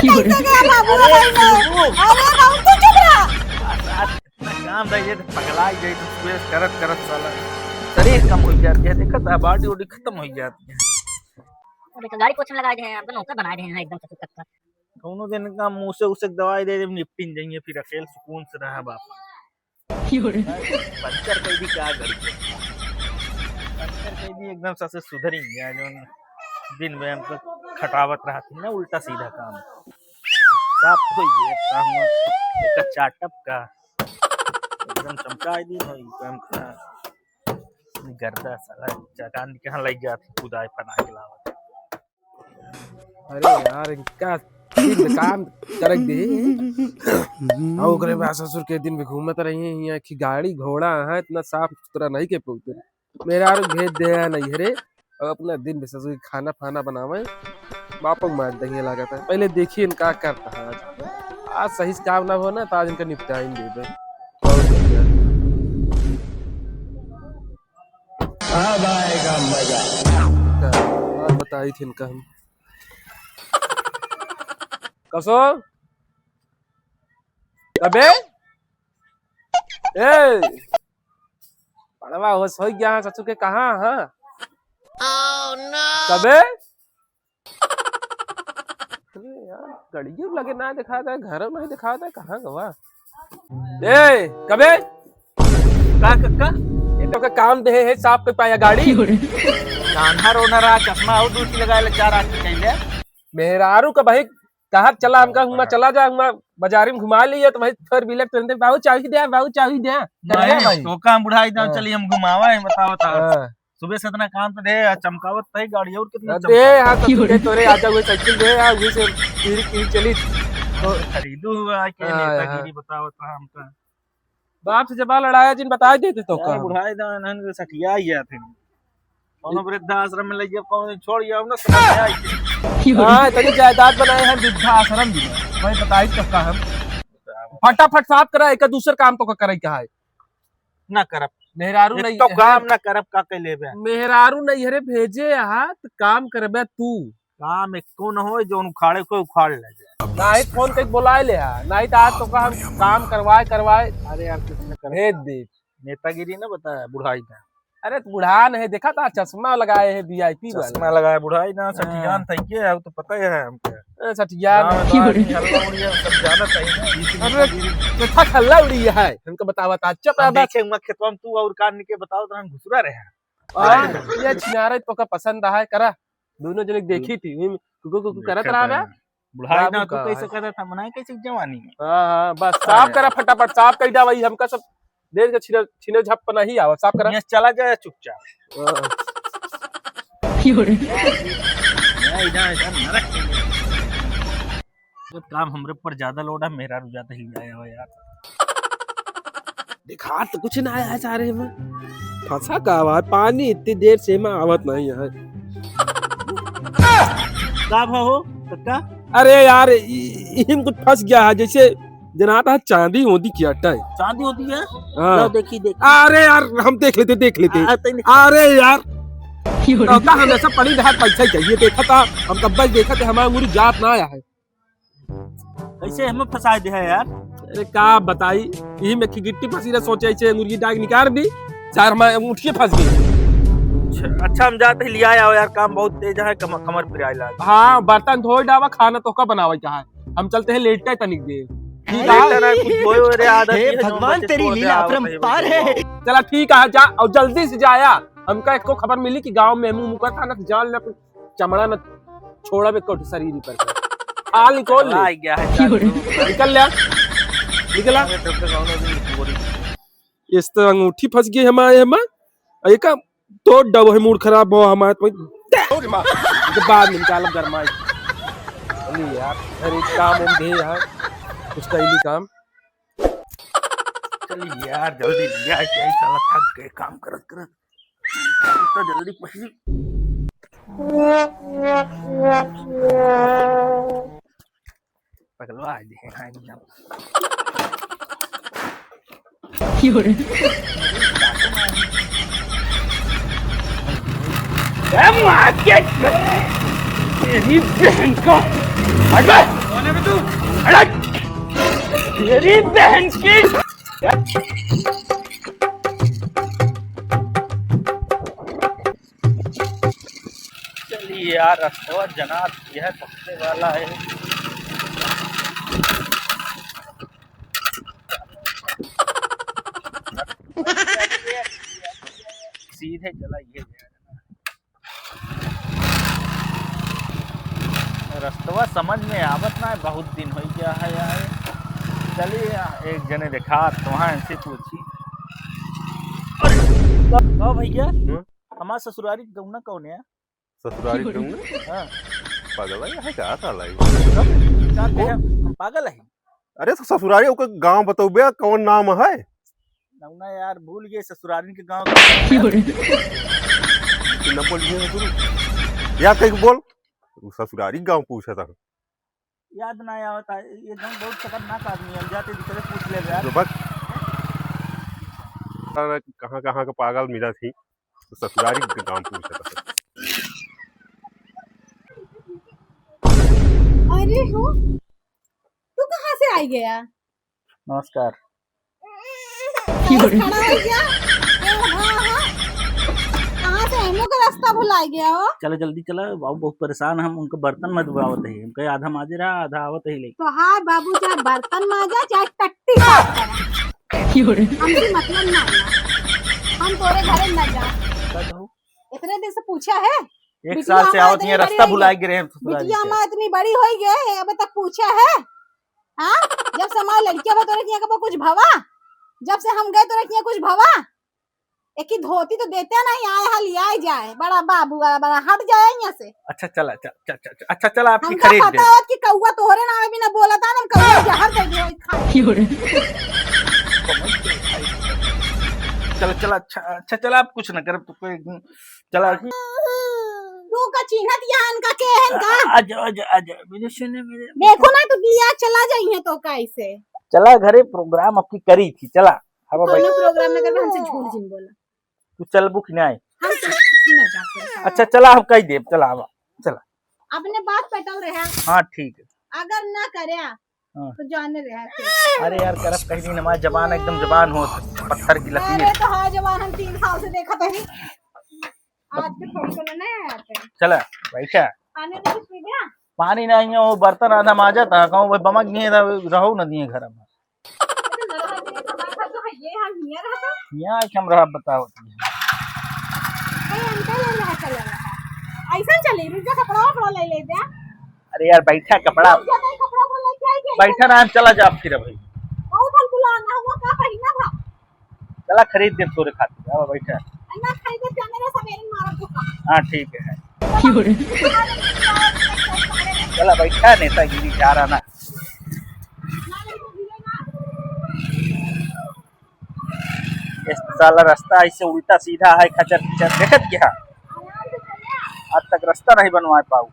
कैसे गया बाबू? अरे बाबू तू चुप रहा। काम भाई ये पगला गई तो सुबह करत करत साला शरीर कम हो जाती है, दिक्कत है, बॉडी वॉडी खत्म हो जाती है। और एक गाड़ी पोछने लगा दे हमको नौकर बना दे हैं एकदम से कक्का। दोनों दिन का मुंह से उसे दवाई दे दे निपटिन जाइए, फिर अकेले सुकून से रहा बाप। पंचर कोई भी क्या गड़ी पंचर कोई भी एकदम से सुधर ही गया जो दिन में हमको खटावत रहा थी ना, उल्टा सीधा काम साफ हो गया काम एक चाटप का एकदम चमकाई दी होई काम का गर्दा साला चटान के हां लग जाती खुदाई फना के लावत। अरे यार इनका दिन काम करक दे आओ करे बा ससुर के दिन में घूमत रही है यहाँ की गाड़ी घोड़ा है इतना साफ सुथरा नहीं के पहुंचे मेरे यार भेज दे नहीं रे और अपना दिन में ससुर खाना फाना बनावे बाप मार देंगे लागत है। पहले देखिए इनका करता है आज सही से काम ना हो ना तो आज इनका निपटाएंगे दे अब आएगा मजा। आज बताई थी इनका हम कसो अबे ए पड़वा हो सो गया ससुर के कहाँ हाँ Oh no! कबे अरे यार गड़ियों लगे ना दिखा था घर में दिखा था कहाँ गवा ए कबे का कक्का ये तो का काम दे है साफ पे पाया गाड़ी कान्हा रोना चश्मा और दूसरी लगाए ले चार आदमी चाहिए मेहरारू का भाई कहा चला हमका हुआ चला जा हुआ बाजारी में घुमा लिए तो भाई फिर बिलक तुरंत बाबू चाबी दे बाबू चाबी दे नहीं तो काम बुढ़ाई दाव चलिए हम घुमावा है बताओ सुबह से इतना काम तो दे चमकावत है गाड़ी और कितना दे हां तो तोरे आजा हुए साइकिल दे यार वही से पीढ़ी चली तो खरीदू हुआ के नेतागिरी बताओ तो हमका बाप से जब लड़ाया जिन बता देते तो का बुढ़ाई दाव नन सठिया ही है थे कोनो वृद्धाश्रम में ले जब कौन छोड़ गया ना समझ आई हां तनी जायदाद बनाए हैं वृद्धाश्रम भी भाई बताई तो का हम फटाफट साफ करा एक दूसरा काम तो का करे क्या है ना करब मेहरारू नहीं तो काम ना करब का के लेबे मेहरारू नहीं हरे भेजे हाथ काम करबे तू काम एको न हो जो उखाड़े को उखाड़ ले जाए नहीं फोन के बुलाए ले नहीं तो आज तो का हम काम करवाए अरे यार कुछ न कर भेज दे नेतागिरी ना बताया बुढ़ाई का अरे बुढ़ा नहीं देखा था चश्मा लगाए है वीआईपी वाला चश्मा लगाया बुढ़ाई ना सठियान था के है तो पता ही है हमके सठियान सब ज्यादा चाहिए अरे था खल्ला उड़ी है हमको बतावा था चुप रह देखे मैं खेतवा में तू और कान के बताओ तो हम घुसरा रहे ये छिनारे तो का पसंद है करा दोनों जने देखी थी कुकु करत रहा है बुढ़ाई ना तू कैसे कहता था मनाए कैसे जवानी में हां बस साफ करा फटाफट साफ कर दे भाई हमका सब देर के छिने झप नहीं आवा साफ करा ये चला जाए चुपचाप जब काम हमरे पर ज्यादा लोड है मेरा रुझाता ही आया हो यार दिखा तो कुछ ना आया सारे में फंसा का आवाज पानी इतनी देर से में आवत नहीं है का हो कक्का अरे यार इम कुछ फंस गया है जैसे जनाता चांदी होती क्या चांदी होती है हाँ। देखी अरे यार हम देख लेते अरे यार तो हमेशा पड़ी रहा पैसा चाहिए देखा था हम तब देखा था हमारा मुरी जात ना आया है कैसे हमें फंसा दे है यार अरे का बताई यही में गिट्टी फंसी रहा सोचे ऐसे मुर्गी डाग निकाल दी चार हमारे उठिए फंस गई अच्छा हम जाते ही लिया आया यार काम बहुत तेज है कमर पिराई लाग हाँ बर्तन धोए डावा खाना तो का बनावा क्या है हम चलते हैं लेटते तनिक देर भगवान तेरी लीला अपरंपार है। चला ठीक है जा और जल्दी से जाया हमका एक खबर मिली कि गांव में मुंह मुका था ना जाल न चमड़ा न छोड़ा में कोट शरीर पर आ निकल आ गया है निकल लिया निकला इस तो अंगूठी फंस गई हमारे हम एक तो डब है मूड खराब हो हमारे तो बाद में निकाल गरमाई चलिए यार अरे काम हम दे यार उसका ही काम चलिए यार जल्दी लिया क्या साला थक गए काम करत तो जल्दी पहुंची पगलवा आ गए हैं एकदम तेरी बहन का हट बे! कौन है बे तू? हट! तेरी बहन की चलिए यार, रास्ता जनाब यह पकड़ने वाला है। सीधे चलाइए रास्तवा समझ में आवत ना है, बहुत दिन हो गया है यार। चलिए एक जने देखा तो वहाँ से पूछी कहो भैया हमारा ससुरारी गौना कौन है? ससुरारी कहूँ हाँ पागल है क्या साला है? क्या कहे, हम पागल है? अरे तो ससुरारी ओकर गांव बतौबे कौन नाम है? नौना यार भूल गए ससुरारी के गांव न बोलिए शुरू या कहीं बोल वो ससुरारी गांव पूछा था। याद ना आवता ये गांव बहुत खतरनाक आदमी है, जाते दूसरे पूछ ले यार। तो बस कहाँ कहाँ का पागल मिला थी तो ससुरारी के गांव पूछा था। अरे हो, तू कहाँ से आई गया? नमस्कार। खड़ा हो गया? कहाँ से हम लोग का रास्ता भुला गया हो? चलो जल्दी चलो, बाबू बहुत परेशान हम, उनको बर्तन मत बुलावत है, हम कहे आधा माजे रहा आधा आवत है ले। तो हाँ बाबू, चाहे बर्तन माजा चाहे टट्टी साफ करा, हमसे मतलब ना है। हम तोरे घरे न जा। इतने दिन से पूछा है? एक साल से आवत नहीं, रास्ता भुला गिरे हैं बिटिया माँ इतनी बड़ी हो गई अभी तक पूछा है? हाँ, जब से हमारी लड़कियां बा तोरे किया कुछ भवा, जब से हम गए तोरे किया कुछ भवा। एक ही धोती तो देते नहीं, आए हाल आए जाए बड़ा बाबू बड़ा हट जाए यहाँ से। अच्छा चला अच्छा चला आपकी हमका खरीद पता है कि कौवा तोहरे नाम भी ना बोला था ना, कौवा जहर दे दियो चला अच्छा चला, आप कुछ न कर तो कोई चला। तू का चिन्हत यहाँ इनका के है इनका? आजा मेरे सुने मेरे देखो ना तू किया चला जाइए तो कैसे चला घरे, प्रोग्राम आपकी करी थी, चला अब भाई प्रोग्राम में करना, हमसे झूठ झूठ बोला। तू चल बुक नहीं आए। हम तो न जाते। अच्छा चला आप कही दे, चला अब चला। अपने बात पेटल रहे, हाँ ठीक है। अगर ना करे हाँ। तो जाने रहे। अरे यार करब कहीं नहीं, हमारी जबान एकदम जबान हो पत्थर की लकीर। अरे तो हाँ जवान, हम 3 साल से देखा था ही, आज के थोड़ी को नहीं आते। चला बैठा, पानी नहीं कुछ पी गया? पानी नहीं है, वो बर्तन आधा माजा था, कहूँ वो बमक नहीं रहो न दिए घर में। तो ये हम हियर रहता, यहाँ हम रहा बताओ। ऐसा चले रुक कपड़ा ले ले दे। अरे यार बैठा कपड़ा कपड़ा को लेके आई गई। बैठा ना, चला जा फिर भाई, बहुत हम बुलाना हुआ का पहिना था। चला खरीद दे तोरे खातिर, अब बैठा। अन्ना खरीदे जाने रे सवेरे मारा तो। हाँ ठीक है चला बैठा, नेतागिरी जा रहा ना। इस साला रास्ता ऐसे उल्टा सीधा है, खचर खचर देखत क्या, आज तक रास्ता नहीं बनवा पाऊ।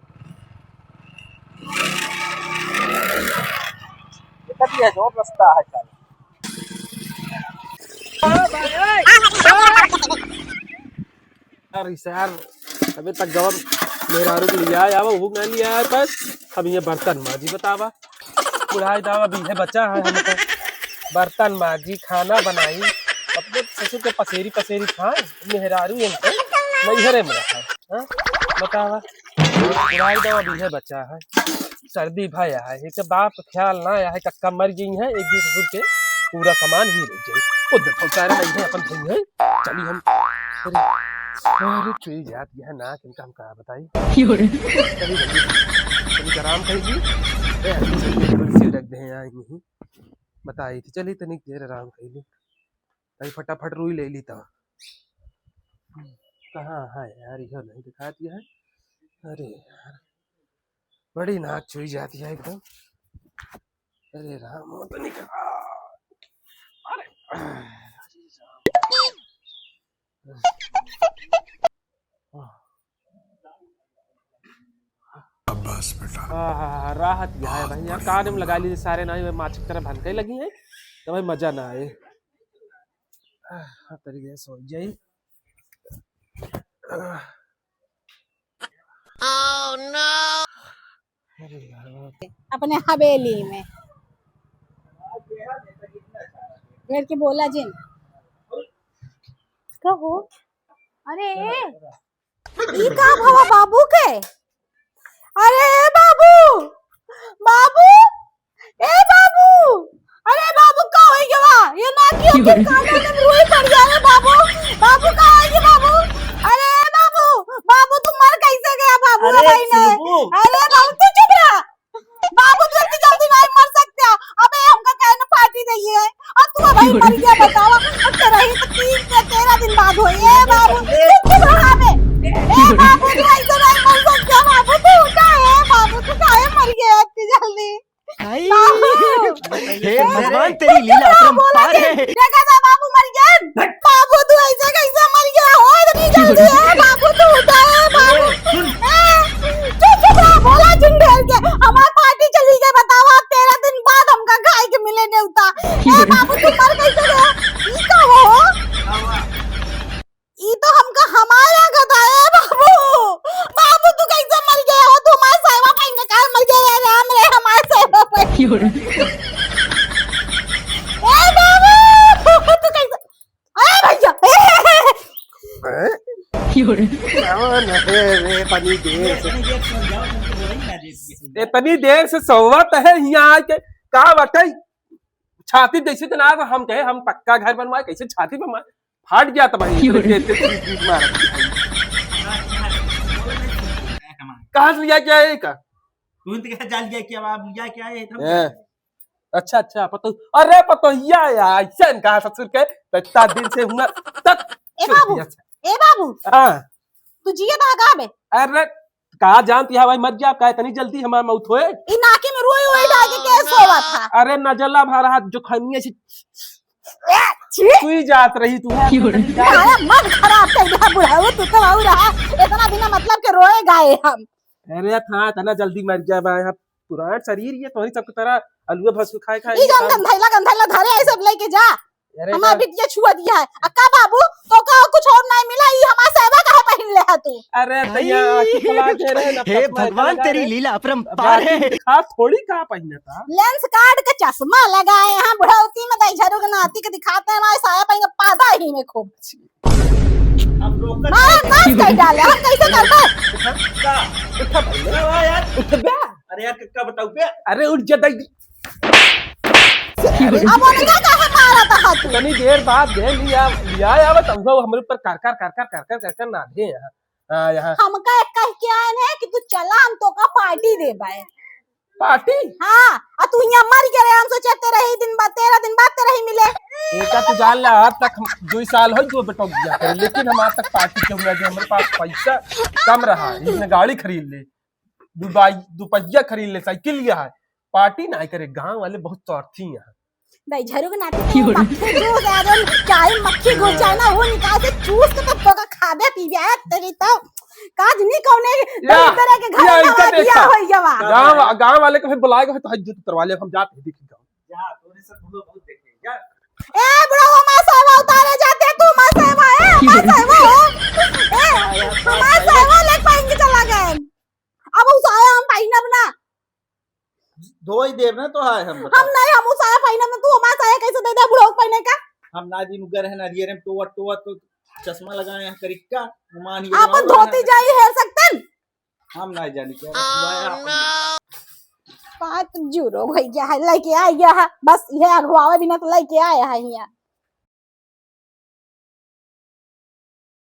देखत है जो रास्ता है साला। यार अबे तक गवर मेरा रुक लिया है वो भूख नहीं लिया है बस। अब ये बर्तन माजी बतावा, बुढ़ाई दावा भी है बच्चा है हमको, बर्तन माजी खाना बनाई, अपने ससुर के पसेरी खाए मेहरारू नैहरे में रखा है। बतावा बुढ़ाई दावा भी है बच्चा है, सर्दी भया है, एक बाप ख्याल ना आया है, कक्का मर गई है, एक दिन ससुर के पूरा सामान ही रह जाए उधर पहुँचा रहे नहीं है अपन धोई है। चलिए हम अरे चुई जात यह ना किनका हम कहा बताई चलिए आराम करेगी कुर्सी रख दे यहाँ यहीं बताई थी। चलिए तनिक देर आराम कर ली, अभी फटाफट रुई ले ली था। कहाँ है यार, यह नहीं दिखा दिया है। अरे यार बड़ी नाक चुई जाती है एकदम। अरे राम हो तो निकला, अरे बस बेटा राहत यह है भाई, यहाँ कान में लगा लीजिए सारे ना माचिक तरह भनके लगी है तो भाई मजा ना आए। तरीके से सो जाई। Oh no! अपने हवेली में बैठ के बोला जिन कहो। अरे ई का भवा बाबू के। अरे बाबू बाबू ए बाबू। अरे बाबू का हो गया ये ना कि के कान में रुई पड़ गया है बाबू। बाबू का हो गया बाबू। अरे बाबू बाबू तुम मर कैसे गया बाबू भाई ने। अरे बाबू तू चुप रहा। बाबू तू इतनी जल्दी नहीं मर सकता। अबे हमका कहना पार्टी नहीं है और तू भाई मर गया बताओ। अब तेरा ही तो 13 दिन बाद हुई है बाबू। चुप रहा बे। ए बाबू तू ऐसे नहीं मर सकता बाबू। तू उठा है बाबू तू काहे मर गया इतनी जल्दी। हे भगवान तेरी लीला अपरंपार है। देखा था बाबू मर गया। बाबू तू ऐसे कैसे मर गया हो इतनी जल्दी है बाबू तू उठा है बाबू। चुप रहा बोला जिन ढेर के हमारी पार्टी चली गई बताओ। अब 13 दिन बाद हमका खाए के मिले नेवता। ए बाबू तू मर कैसे गया। ई का हो ई तो हमका हमारा गधा है बाबू। बाबू तू कैसे मर गया हो। तू हमारे सेवा पाएंगे का मर गया रे राम रे हमारे सेवा पाएंगे। ए बाबू तू कैसे अरे भैया इतनी देर से सोवत है यहाँ आके का बटे छाती जैसे जना हम कहे हम पक्का घर बनवाए कैसे छाती पे फाट गया था भाई। कहाँ से लिया क्या है का तू तो जाल गया क्या आप लिया क्या है। अच्छा अच्छा पतो अरे पतो यार ऐसा कहा ससुर के इतना दिन से हुआ तक। ए बाबू हाँ तू जिया था कहाँ बे। अरे कहा जानती है भाई मर गया का इतनी जल्दी हमारा मौत होए। ई नाके में रुई हुई डाल के कैसे सोवा था। अरे नजला भरा जो खनिया से सुई जात रही तू। अरे मन खराब कर दिया बुढ़ाऊ तू तो आऊ रहा इतना बिना मतलब के रोए गाए हम। अरे था इतना जल्दी मर गया भाई यहाँ पुराना शरीर ये तो सब तरह अलुआ भसु खाए खाए। ई गंधैला धरे ऐसे लेके जा हमारा बिटिया छुआ दिया है। अक्का बाबू तो का कुछ और नहीं मिला ई हमारा सेवा काहे पहन ले है तू। अरे भैया खिला के रे ना हे भगवान तेरी लीला अपरंपार है। खा थोड़ी का पहना था लेंस कार्ड के चश्मा लगाए हैं बुढ़ौती में दई झरू के नाती के दिखाते हैं हमारे साया पहन के पादा ही में खूब अब रोक नाच कर डाले हम कैसे करते। अरे यार क्या बताऊं बे। अरे उठ जा दई अब उन्हें क्या कहे मारा था हाथ। इतनी देर बाद दे लिया आवत हमरे ऊपर कर ना दे यहाँ हमका एक कह के आए हैं कि तू चला हम तो का पार्टी दे बाए पार्टी। हाँ और तू यहाँ मर गया हम सोचे 13 दिन बाद तेरा ही मिले। एका तो जान ला आज तक 2 साल हो जो बेटो गया करे लेकिन हम आज तक पार्टी क्यों ना दे। हमारे पास पैसा कम रहा इसने गाड़ी खरीद ले दुपहिया खरीद ले साइकिल लिया है पार्टी ना करे। गांव वाले बहुत स्वार्थी यहाँ नहीं झरू के नाते मक्खी जूस यार चाहे मक्खी घुस जाए ना वो निकाल के चूस के तो खाबे पीबे है तेरी तो काज नहीं कौने तरह के घर में दिया हो गया। गांव वाले को फिर बुलाएगा तो हज उतरवा ले हम जाते देख गांव जा तूने सब बहुत देखे जा। ए बुढ़ा हमारा सेवा उतारे जाते तू हमारा सेवा है हमारा सेवा हो ए हमारा सेवा ले पाएंगे चला गए अब उस आया हम पाइना बना दो ही देर ना तो है हम नहीं हम उस आया पाइना में तू हमारा साया कैसे दे दे बुढ़ा पहने का। हम नाजी मुगर है ना रियर तो चश्मा लगाए हैं करिक्का मान अपन धोती जाई हेर सकते हम ना जाने क्या बात जुरो भैया है लेके आ गया है बस ये अगवावे बिना तो लेके आया है यहाँ।